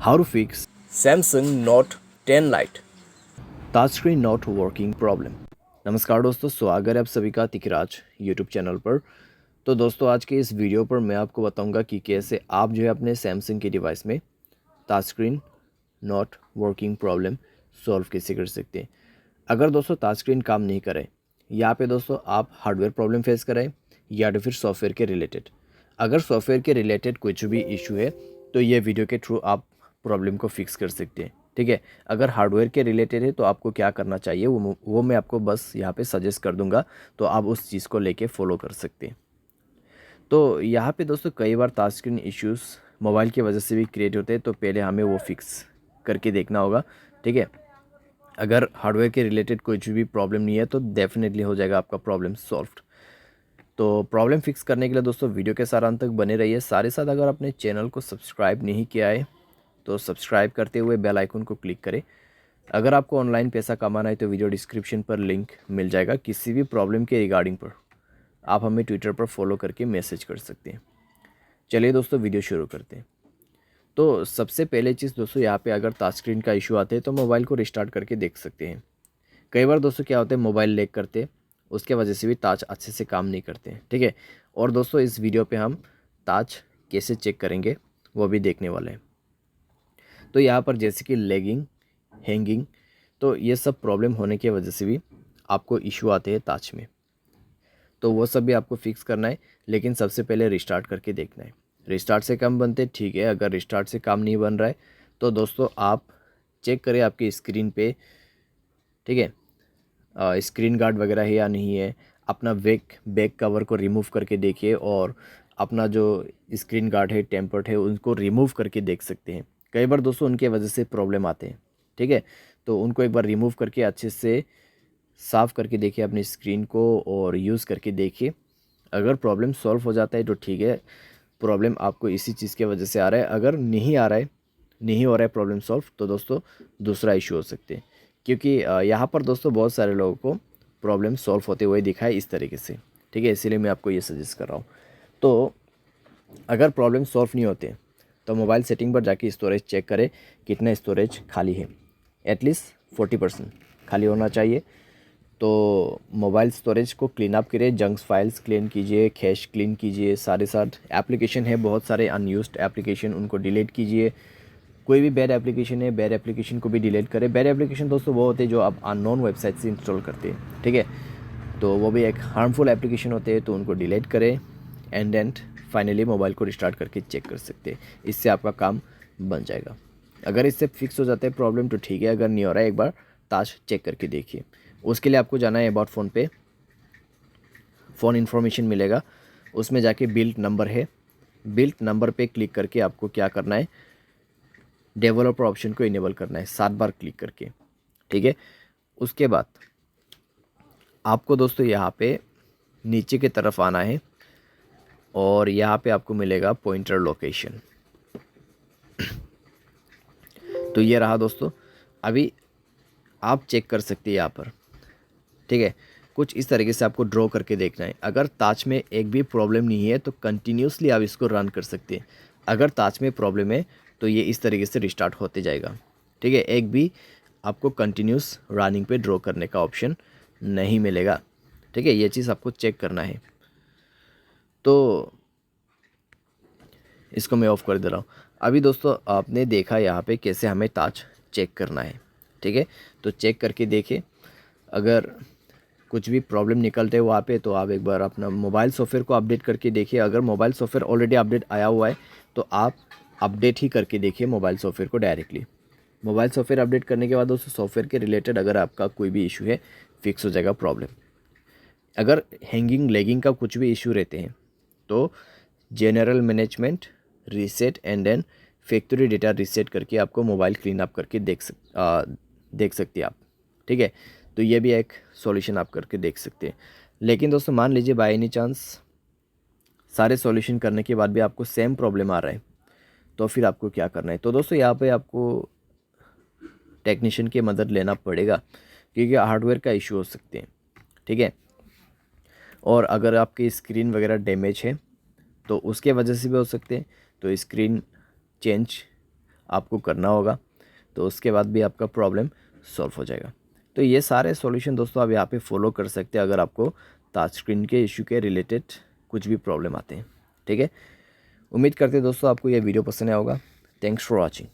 How to fix Samsung Note 10 Lite touch screen not working problem. नमस्कार दोस्तों, स्वागत है आप सभी का तिकराज यूट्यूब चैनल पर। तो दोस्तों, आज के इस वीडियो पर मैं आपको बताऊंगा कि कैसे आप जो है अपने सैमसंग के डिवाइस में touch screen not working problem solve कैसे कर सकते हैं। अगर दोस्तों टच स्क्रीन काम नहीं करे, यहाँ पे दोस्तों आप हार्डवेयर प्रॉब्लम फेस करें या तो फिर सॉफ्टवेयर के रिलेटेड। अगर सॉफ्टवेयर के रिलेटेड कुछ भी इशू है तो ये वीडियो के थ्रू आप प्रॉब्लम को फिक्स कर सकते हैं, ठीक है। अगर हार्डवेयर के रिलेटेड है तो आपको क्या करना चाहिए वो मैं आपको बस यहाँ पे सजेस्ट कर दूंगा, तो आप उस चीज़ को लेके फॉलो कर सकते हैं। तो यहाँ पे दोस्तों कई बार टच स्क्रीन इश्यूज़ मोबाइल की वजह से भी क्रिएट होते हैं, तो पहले हमें वो फिक्स करके देखना होगा, ठीक है। अगर हार्डवेयर के रिलेटेड कुछ भी प्रॉब्लम नहीं है तो डेफिनेटली हो जाएगा आपका प्रॉब्लम सॉल्व। तो प्रॉब्लम फिक्स करने के लिए दोस्तों वीडियो के साथ अंत तक बने रहिए। साथ ही साथ अगर अपने चैनल को सब्सक्राइब नहीं किया है तो सब्सक्राइब करते हुए बेल आइकन को क्लिक करें। अगर आपको ऑनलाइन पैसा कमाना है तो वीडियो डिस्क्रिप्शन पर लिंक मिल जाएगा। किसी भी प्रॉब्लम के रिगार्डिंग पर आप हमें ट्विटर पर फॉलो करके मैसेज कर सकते हैं। चलिए दोस्तों, वीडियो शुरू करते हैं। तो सबसे पहले चीज़ दोस्तों, यहाँ पे अगर टच स्क्रीन का इशू आते हैं तो मोबाइल को रिस्टार्ट करके देख सकते हैं। कई बार दोस्तों क्या होता है, मोबाइल लैग करते, उसके वजह से भी टच अच्छे से काम नहीं करते हैं, ठीक है। और दोस्तों इस वीडियो पे हम टच कैसे चेक करेंगे वो भी देखने वाले हैं। तो यहाँ पर जैसे कि लैगिंग, हैंगिंग, तो ये सब प्रॉब्लम होने की वजह से भी आपको इशू आते हैं टच में, तो वो सब भी आपको फिक्स करना है। लेकिन सबसे पहले रिस्टार्ट करके देखना है। रिस्टार्ट से काम बनते, ठीक है। अगर रिस्टार्ट से काम नहीं बन रहा है तो दोस्तों आप चेक करें आपकी स्क्रीन पे, ठीक है, स्क्रीन गार्ड वगैरह है या नहीं है। अपना बैक कवर को रिमूव करके देखिए और अपना जो स्क्रीन गार्ड है, टेम्पर्ड है, उनको रिमूव करके देख सकते हैं। कई बार दोस्तों उनके वजह से प्रॉब्लम आते हैं, ठीक है। तो उनको एक बार रिमूव करके अच्छे से साफ़ करके देखिए अपनी स्क्रीन को और यूज़ करके देखिए। अगर प्रॉब्लम सॉल्व हो जाता है तो ठीक है, प्रॉब्लम आपको इसी चीज़ की वजह से आ रहा है। अगर नहीं आ रहा है, नहीं हो रहा है प्रॉब्लम सॉल्व, तो दोस्तों दूसरा इशू हो सकते हैं। क्योंकि यहाँ पर दोस्तों बहुत सारे लोगों को प्रॉब्लम सॉल्व होते हुए दिखा है इस तरीके से, ठीक है। इसीलिए मैं आपको ये सजेस्ट कर रहा हूँ। तो अगर प्रॉब्लम सॉल्व नहीं होते तो मोबाइल सेटिंग पर जाके स्टोरेज चेक करें कितना स्टोरेज खाली है। एटलीस्ट 40% खाली होना चाहिए। तो मोबाइल स्टोरेज को क्लीन अप करिए, जंक्स फाइल्स क्लीन कीजिए, कैश क्लीन कीजिए। सारे साथ एप्लीकेशन है बहुत सारे अनयूज्ड एप्लीकेशन, उनको डिलीट कीजिए। कोई भी बैड एप्लीकेशन है, बैड एप्लीकेशन को भी डिलीट करें। बैड एप्लीकेशन दोस्तों वो होते हैं जो आप अननोन वेबसाइट से इंस्टॉल करते हैं, ठीक है। तो वो भी एक हार्मफुल एप्लीकेशन होते हैं, तो उनको डिलीट करें एंड देन फाइनली मोबाइल को रिस्टार्ट करके चेक कर सकते हैं। इससे आपका काम बन जाएगा। अगर इससे फिक्स हो जाता है प्रॉब्लम तो ठीक है, अगर नहीं हो रहा है एक बार टच चेक करके देखिए। उसके लिए आपको जाना है अबाउट फ़ोन पे, फ़ोन इन्फॉर्मेशन मिलेगा, उसमें जाके बिल्ड नंबर है, बिल्ड नंबर पे क्लिक करके आपको क्या करना है, डेवलपर ऑप्शन को इनेबल करना है 7 बार क्लिक करके, ठीक है। उसके बाद आपको दोस्तों यहाँ पे नीचे की तरफ आना है और यहाँ पे आपको मिलेगा पॉइंटर लोकेशन। तो ये रहा दोस्तों, अभी आप चेक कर सकते हैं यहाँ पर, ठीक है। कुछ इस तरीके से आपको ड्रॉ करके देखना है। अगर टच में एक भी प्रॉब्लम नहीं है तो कंटिन्यूसली आप इसको रन कर सकते हैं। अगर टच में प्रॉब्लम है तो ये इस तरीके से रिस्टार्ट होते जाएगा, ठीक है। एक भी आपको कंटिन्यूस रनिंग पे ड्रॉ करने का ऑप्शन नहीं मिलेगा, ठीक है। ये चीज़ आपको चेक करना है। तो इसको मैं ऑफ़ कर दे रहा हूँ। अभी दोस्तों आपने देखा यहाँ पे कैसे हमें टच चेक करना है, ठीक है। तो चेक करके देखिए, अगर कुछ भी प्रॉब्लम निकलते हैं वहाँ पे तो आप एक बार अपना मोबाइल सॉफ्टवेयर को अपडेट करके देखिए। अगर मोबाइल सॉफ्टवेयर ऑलरेडी अपडेट आया हुआ है तो आप अपडेट ही करके देखिए मोबाइल सॉफ्टवेयर को डायरेक्टली। मोबाइल सॉफ्टवेयर अपडेट करने के बाद दोस्तों सॉफ्टवेयर के रिलेटेड अगर आपका कोई भी इशू है फिक्स हो जाएगा प्रॉब्लम। अगर हैंगिंग लेगिंग का कुछ भी इशू रहते हैं तो general management reset and then factory data reset करके आपको मोबाइल क्लीन अप करके देख सकते हैं आप, ठीक है। तो ये भी एक सॉल्यूशन आप करके देख सकते हैं। लेकिन दोस्तों मान लीजिए बाय एनी चांस सारे सॉल्यूशन करने के बाद भी आपको सेम प्रॉब्लम आ रहा है, तो फिर आपको क्या करना है। तो दोस्तों यहाँ पे आपको टेक्नीशियन की मदद लेना पड़ेगा, क्योंकि हार्डवेयर का इशू हो सकते हैं, ठीक है। और अगर आपकी स्क्रीन वगैरह डैमेज है तो उसके वजह से भी हो सकते हैं। तो स्क्रीन चेंज आपको करना होगा, तो उसके बाद भी आपका प्रॉब्लम सॉल्व हो जाएगा। तो ये सारे सॉल्यूशन दोस्तों आप यहाँ पे फॉलो कर सकते हैं अगर आपको टच स्क्रीन के इशू के रिलेटेड कुछ भी प्रॉब्लम आते हैं। ठीक है, उम्मीद करते हैं दोस्तों आपको यह वीडियो पसंद आया होगा। Thanks for watching.